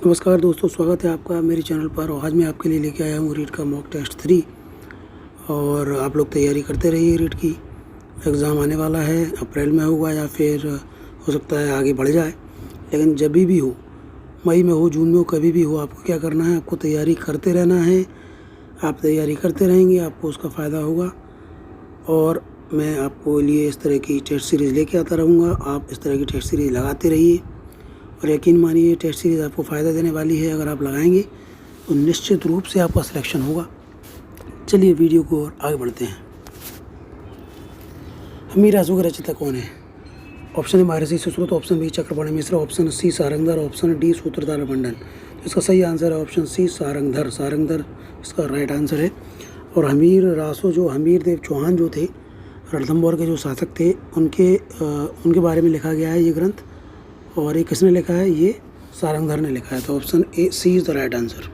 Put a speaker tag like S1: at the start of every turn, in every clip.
S1: नमस्कार दोस्तों, स्वागत है आपका मेरे चैनल पर। और आज मैं आपके लिए लेके आया हूँ रीट का मॉक टेस्ट 3। और आप लोग तैयारी करते रहिए। रीट की एग्ज़ाम आने वाला है, अप्रैल में होगा या फिर हो सकता है आगे बढ़ जाए, लेकिन जब भी हो, मई में हो, जून में हो, कभी भी हो, आपको क्या करना है, आपको तैयारी करते रहना है। आप तैयारी करते रहेंगे, आपको उसका फ़ायदा होगा। और मैं आपको लिए इस तरह की टेस्ट सीरीज़ लेके आता रहूँगा। आप इस तरह की टेस्ट सीरीज़ लगाते रहिए और यकीन मानिए टेस्ट सीरीज़ आपको फ़ायदा देने वाली है। अगर आप लगाएंगे तो निश्चित रूप से आपका सिलेक्शन होगा। चलिए वीडियो को और आगे बढ़ते हैं। हमीर आंसू के रचयिता कौन है? Option A Maharshi Sushruta, option B Chakrapani Mishra, option C Sarangdhar, option D Sutradhar Mandan. तो इसका सही आंसर है ऑप्शन सी सारंगधर। सारंगधर इसका राइट आंसर है। और हमीर रासो जो हमीर देव चौहान जो थे, रणथंभौर के जो शासक थे, उनके बारे में लिखा गया है ये ग्रंथ। और ये किसने लिखा है? ये सारंगधर ने लिखा है। तो option A C is the right answer.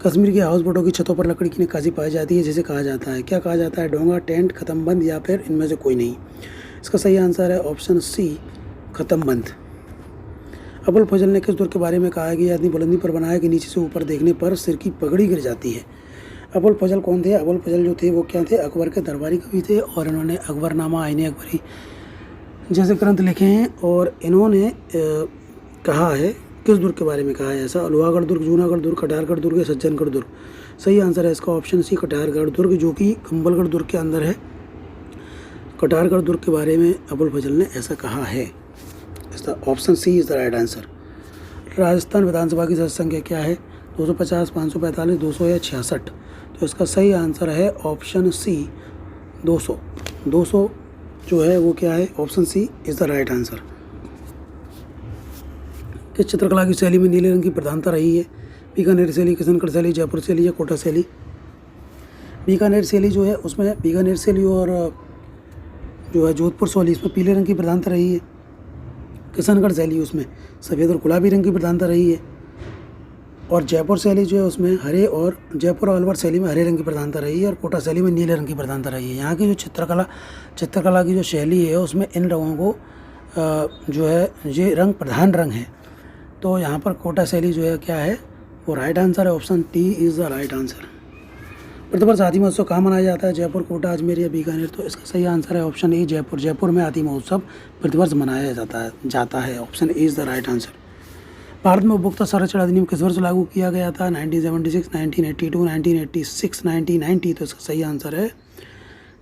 S1: Kashmir के हाउस बोटों की छतों पर लकड़ी की नक्काशी पाई जाती है, जिसे कहा जाता है, क्या कहा जाता है? डोंगा, टेंट, खत्मबंद या फिर इनमें से कोई नहीं। इसका सही आंसर है ऑप्शन सी खत्मबंद। अबुल फजल ने किस दुर्ग के बारे में कहा है कि यह इतनी बुलंदी पर बना है कि नीचे से ऊपर देखने पर सिर की पगड़ी गिर जाती है? अबुल फजल कौन थे? अबुल फजल जो थे वो क्या थे? अकबर के दरबारी कवि थे और इन्होंने अकबरनामा, आईने अकबरी जैसे ग्रंथ लिखे हैं। और इन्होंने कहा है, किस दुर्ग के बारे में कहा है ऐसा? लोहागढ़ दुर्ग, जूनागढ़ दुर्ग, कटारगढ़ दुर्ग या सज्जनगढ़ दुर्ग। सही आंसर है इसका ऑप्शन सी कटारगढ़ दुर्ग, जो कि कंबलगढ़ दुर्ग के अंदर है। कटारगढ़ दुर्ग के बारे में अबुल फजल ने ऐसा कहा है। इसका option C is the right answer. Rajasthan विधानसभा की सदस्य संख्या क्या है? 250, 545, 200 या 66। तो इसका सही आंसर है ऑप्शन सी 200। 200 जो है वो क्या है? Option C is the right answer. किस चित्रकला की शैली में नीले रंग की प्रधानता रही है? बीकानेर शैली, किशनगढ़ शैली, जयपुर शैली या कोटा शैली? बीकानेर शैली जो है उसमें बीकानेर शैली और जो है जोधपुर शैली, इसमें पीले रंग की प्रधानता रही है। किशनगढ़ शैली उसमें सफ़ेद और गुलाबी रंग की प्रधानता रही है। और जयपुर शैली जो है उसमें हरे, और जयपुर और अलवर शैली में हरे रंग की प्रधानता रही है। और कोटा शैली में नीले रंग की प्रधानता रही है। यहाँ की जो चित्रकला की जो शैली है उसमें इन रंगों को जो है ये रंग प्रधान रंग है। तो यहाँ पर कोटा शैली जो है क्या है? वो राइट आंसर है। Option T is the right answer. प्रतिवर्ष हाथी महोत्सव कहाँ मनाया जाता है? जयपुर, कोटा, अजमेर या बीकानेर? तो इसका सही आंसर है ऑप्शन ए जयपुर। जयपुर में हाथी महोत्सव प्रतिवर्ष मनाया जाता है। Option A is the right answer. Bharat में उपभोक्ता संरक्षण अधिनियम किस वर्ष लागू किया गया था? 1976, 1982, 1986, 1990। तो इसका सही आंसर है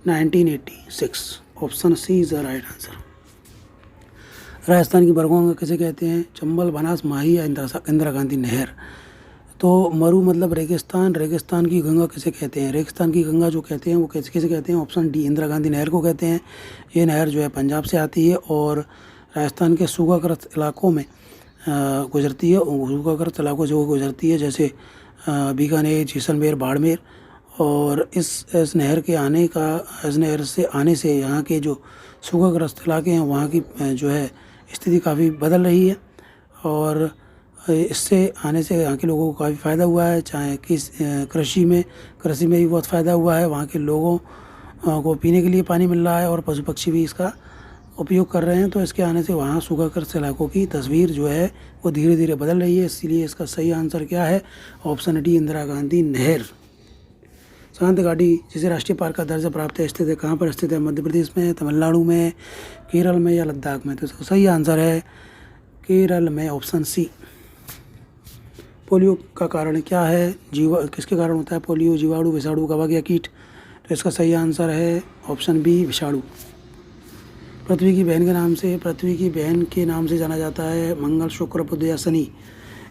S1: 1986। Option C is the right answer. Rajasthan की बरगों किसे कहते हैं? चंबल, बनास, माही या इंदिरा गांधी नहर? तो मरु मतलब रेगिस्तान। रेगिस्तान की गंगा किसे कहते हैं? रेगिस्तान की गंगा जो कहते हैं वो किसे कहते हैं? ऑप्शन डी इंदिरा गांधी नहर को कहते हैं। ये नहर जो है पंजाब से आती है और राजस्थान के सूखाग्रस्त इलाकों में गुजरती है। सूखाग्रस्त इलाकों से वो गुजरती है, जैसे बीकानेर, जैसलमेर, बाड़मेर। और इस नहर से आने से यहाँ के जो सूखाग्रस्त इलाके हैं वहाँ की जो है स्थिति काफ़ी बदल रही है। और इससे आने से यहाँ के लोगों को काफ़ी फ़ायदा हुआ है, चाहे किस कृषि में भी बहुत फ़ायदा हुआ है। वहाँ के लोगों को पीने के लिए पानी मिल रहा है और पशु पक्षी भी इसका उपयोग कर रहे हैं। तो इसके आने से वहाँ सूखाग्रस्त इलाकों की तस्वीर जो है वो धीरे धीरे बदल रही है। इसीलिए इसका सही आंसर क्या है? ऑप्शन डी इंदिरा गांधी नहर। शांत घाटी जिसे राष्ट्रीय पार्क का दर्जा प्राप्त है स्थित है कहाँ पर स्थित है? मध्य प्रदेश में, तमिलनाडु में, केरल में या लद्दाख में? तो इसका सही आंसर है केरल में, ऑप्शन सी। पोलियो का कारण क्या है? किसके कारण होता है पोलियो? जीवाणु, विषाणु, कवक या कीट? तो इसका सही आंसर है ऑप्शन बी विषाणु। पृथ्वी की बहन के नाम से जाना जाता है मंगल, शुक्र, बुध या शनि?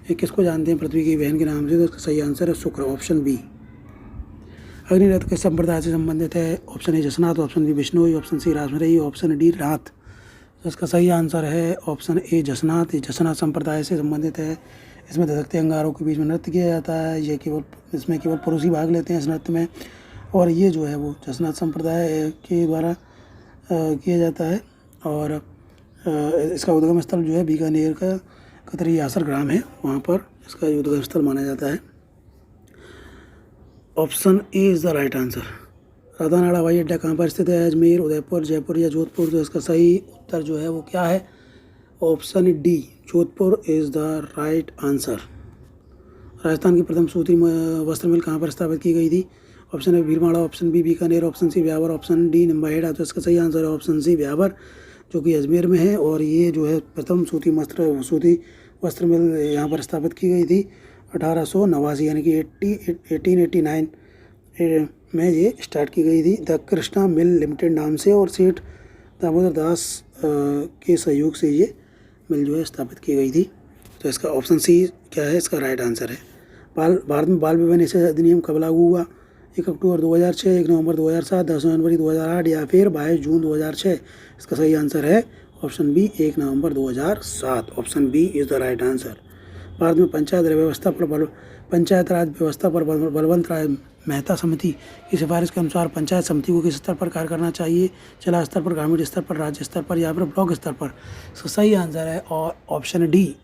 S1: ये किसको जानते हैं पृथ्वी की बहन के नाम से? तो इसका सही आंसर है शुक्र, ऑप्शन बी। अग्निरथ किस संप्रदाय से संबंधित है? Option A Jasnath, option B Vishnu, option C रासमरही, ऑप्शन डी नाथ? तो इसका सही आंसर है ऑप्शन ए जसनाथ। ये जसनाथ संप्रदाय से संबंधित है। इसमें धधकते अंगारों के बीच में नृत्य किया जाता है। इसमें केवल पुरुष ही भाग लेते हैं इस नृत्य में। और ये जो है वो जसनाथ संप्रदाय के द्वारा किया जाता है। और इसका उद्गम स्थल जो है बीकानेर का कतरी आसर ग्राम है, वहाँ पर इसका उद्गम स्थल माना जाता है। Option A is the right answer. Radhanada हवाई अड्डा कहाँ पर स्थित है? अजमेर, उदयपुर, जयपुर या जोधपुर? तो इसका सही उत्तर जो है वो क्या है? Option D Jodhpur is the right answer. Rajasthan की प्रथम सूती वस्त्र मिल कहाँ पर स्थापित की गई थी? Option A Bhilwara, option B Bikaner, option C Beawar, option D Nimbahera. तो इसका सही आंसर है ऑप्शन सी ब्यावर, जो कि अजमेर में है। और ये जो है प्रथम सूती वस्त्र मिल यहाँ पर स्थापित की गई थी 1889 यानी कि 1889 में ये स्टार्ट की गई थी द कृष्णा मिल लिमिटेड नाम से, और सेठ दामोदर दास के सहयोग से ये मिल जो है स्थापित की गई थी। तो इसका ऑप्शन सी क्या है, इसका राइट आंसर है। भारत में बाल विवाह निषेध अधिनियम कब लागू हुआ? 1 अक्टूबर 2006, 1 नवंबर 2007, 10 जनवरी 2008 या फिर 22 जून 2006। इसका सही आंसर है ऑप्शन बी 1 नवंबर 2007। Option B is the right answer. Bharat में पंचायत राज व्यवस्था पर बलवंत राय मेहता समिति की सिफारिश के अनुसार पंचायत समिति को किस स्तर पर कार्य करना चाहिए? जिला स्तर पर, ग्रामीण स्तर पर, राज्य स्तर पर या फिर ब्लॉक स्तर पर? इसका सही आंसर है और ऑप्शन डी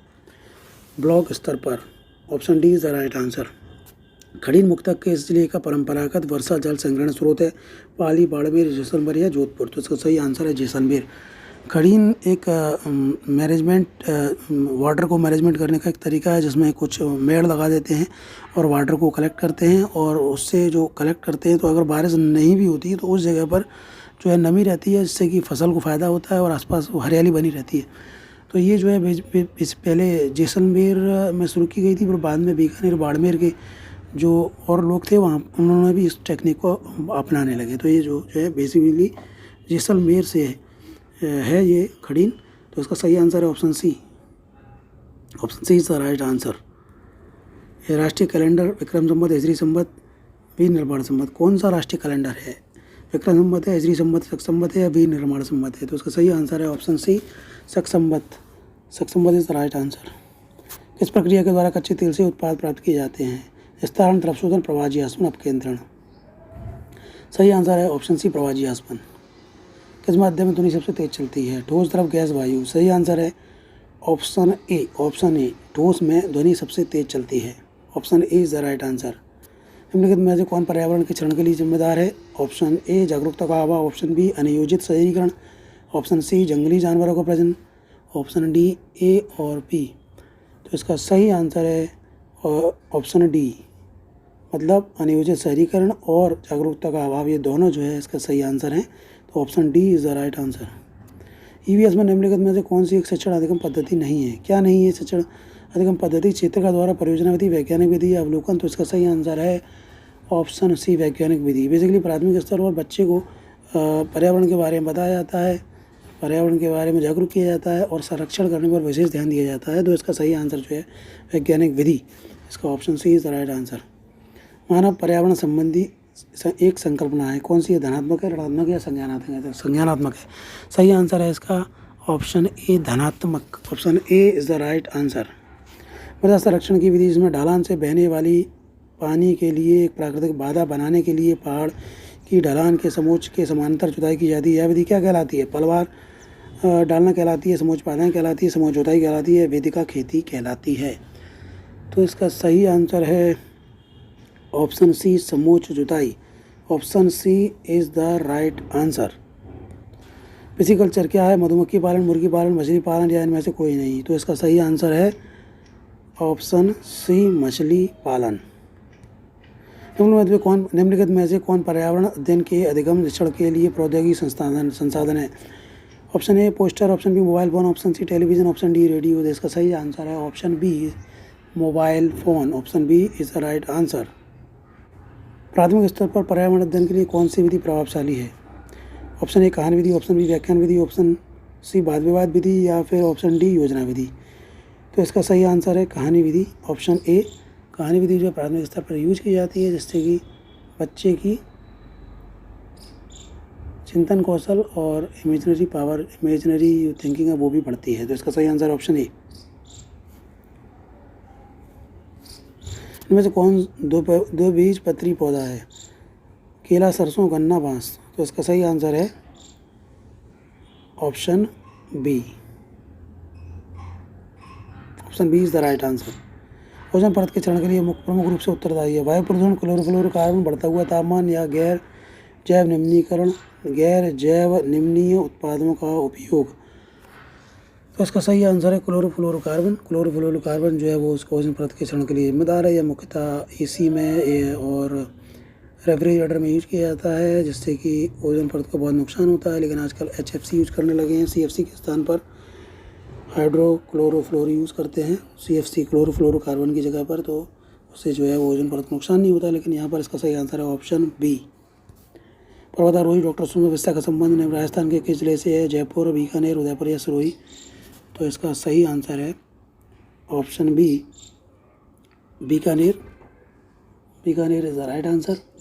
S1: ब्लॉक स्तर पर। Option D is the right answer. खड़ीन मुक्तक के इस जिले का परंपरागत वर्षा जल संग्रहण स्रोत है? पाली, बाड़मेर, जैसलमेर या जोधपुर? तो इसका सही आंसर है जैसलमेर। खड़ीन एक वाटर को मैनेजमेंट करने का एक तरीका है, जिसमें कुछ मेड़ लगा देते हैं और वाटर को कलेक्ट करते हैं, और उससे जो कलेक्ट करते हैं तो अगर बारिश नहीं भी होती है तो उस जगह पर जो है नमी रहती है, जिससे कि फसल को फ़ायदा होता है और आसपास हरियाली बनी रहती है। तो ये जो है इस पहले जैसलमेर में शुरू की गई थी, फिर बाद में बीकानेर, बाड़मेर के जो और लोग थे वहाँ उन्होंने भी इस टेक्निक को अपनाने लगे। तो ये जो है बेसिकली जैसलमेर से है ये खड़ीन। तो इसका सही आंसर है option C. Option C is the right answer. ये राष्ट्रीय कैलेंडर विक्रम संवत, हिजरी संवत, वीर निर्माण संवत, कौन सा राष्ट्रीय कैलेंडर है? विक्रम संवत है, हिजरी संवत, शक संवत है या वीर निर्माण संवत है? तो इसका सही आंसर है ऑप्शन सी शक संवत। शक संवत इज़ द राइट आंसर। किस प्रक्रिया के द्वारा कच्चे तेल से उत्पाद प्राप्त किए जाते हैं? स्थानांतरण, तरफशोधन, प्रवाजी आसवन, अपकेंद्रण? सही आंसर है ऑप्शन सी प्रवाजी आसवन। किस माध्यम में ध्वनि सबसे तेज चलती है? ठोस, द्रव, गैस, वायु? सही आंसर है ऑप्शन ए ठोस में ध्वनि सबसे तेज चलती है। Option A is the right answer. निम्नलिखित में से कौन पर्यावरण के क्षरण के लिए जिम्मेदार है? ऑप्शन ए जागरूकता का अभाव, ऑप्शन बी अनियोजित शहरीकरण, ऑप्शन सी जंगली जानवरों का प्रजनन, ऑप्शन डी ए और बी। तो इसका सही आंसर है ऑप्शन डी, मतलब अनियोजित शहरीकरण और जागरूकता का अभाव, ये दोनों जो है इसका सही आंसर है। तो option D is the right answer. EVS में निम्नलिखित में से कौन सी एक शिक्षण अधिगम पद्धति नहीं है? क्या नहीं है शिक्षण अधिगम पद्धति? क्षेत्र का द्वारा, परियोजना विधि, वैज्ञानिक विधि या अवलोकन? तो इसका सही आंसर है ऑप्शन सी वैज्ञानिक विधि। बेसिकली प्राथमिक स्तर पर बच्चे को पर्यावरण के बारे में बताया जाता है, पर्यावरण के बारे में जागरूक किया जाता है और संरक्षण करने पर विशेष ध्यान दिया जाता है। तो इसका सही आंसर जो है वैज्ञानिक विधि। इसका option C is the right answer. मानव पर्यावरण संबंधी एक संकल्पना है, कौन सी है? धनात्मक है, ऋणात्मक है, संज्ञानात्मक है? संज्ञानात्मक है। सही आंसर है इसका ऑप्शन ए धनात्मक। Option A is the right answer. मृदा संरक्षण की विधि, जिसमें ढलान से बहने वाली पानी के लिए एक प्राकृतिक बाधा बनाने के लिए पहाड़ की ढलान के समोच्च के समांतर जुताई की जाती है, यह विधि क्या कहलाती है? पलवार डालना कहलाती है, समोच्च पादाएं कहलाती है, समोच्च जुताई कहलाती है, वेदिका खेती कहलाती है? तो इसका सही आंसर है ऑप्शन सी समोच्च जुताई। Option C is the right answer. Pisciculture क्या है? मधुमक्खी पालन, मुर्गी पालन, मछली पालन या इनमें से कोई नहीं? तो इसका सही आंसर है ऑप्शन सी मछली पालन। निम्नलिखित में से कौन पर्यावरण अध्ययन के अधिगम शिक्षण के लिए प्रौद्योगिकी संसाधन है? Option A poster, option B mobile phone, option C television, option D radio? इसका सही आंसर है option B mobile phone. Option B is the right answer. प्राथमिक स्तर पर पर्यावरण अध्ययन के लिए कौन सी विधि प्रभावशाली है? ऑप्शन ए कहानी विधि, ऑप्शन बी व्याख्यान विधि, ऑप्शन सी वाद विवाद विधि या फिर ऑप्शन डी योजना विधि? तो इसका सही आंसर है कहानी विधि। ऑप्शन ए कहानी विधि जो प्राथमिक स्तर पर यूज की जाती है, जिससे कि बच्चे की चिंतन कौशल और इमेजिनरी थिंकिंग है वो भी बढ़ती है। तो इसका सही आंसर ऑप्शन ए। इनमें से कौन दो बीज पत्री पौधा है? केला, सरसों, गन्ना, बांस? तो इसका सही आंसर है option B. Option B is the right answer. Ozone परत के क्षरण के लिए प्रमुख रूप से उत्तरदायी है? वायु प्रदूषण, क्लोरोफ्लोरोकार्बन, बढ़ता हुआ तापमान या गैर जैव निम्नीय उत्पादों का उपयोग? तो इसका सही आंसर है क्लोरोफ्लोरोकार्बन। क्लोरोफ्लोरोकार्बन जो है वो उसको ओजोन परत के क्षरण के लिए जिम्मेदार है। यह मुख्यतः एसी में और रेफ्रिजरेटर में यूज किया जाता है, जिससे कि ओजोन परत को बहुत नुकसान होता है। लेकिन आजकल HFC यूज करने लगे हैं, CFC के स्थान पर हाइड्रोक्लोरोफ्लोरो यूज़ करते हैं, CFC क्लोरोफ्लोरोकार्बन की जगह पर, तो उससे जो है वो ओजोन परत को नुकसान नहीं होता। लेकिन यहाँ पर इसका सही आंसर है ऑप्शन बी। पर्वतारोही डॉक्टर सुंदर पिस्ता का संबंध राजस्थान के किस जिले से है? जयपुर, बीकानेर, उदयपुर या सिरोही। तो इसका सही आंसर है option B, Bikaner. Bikaner is the right answer.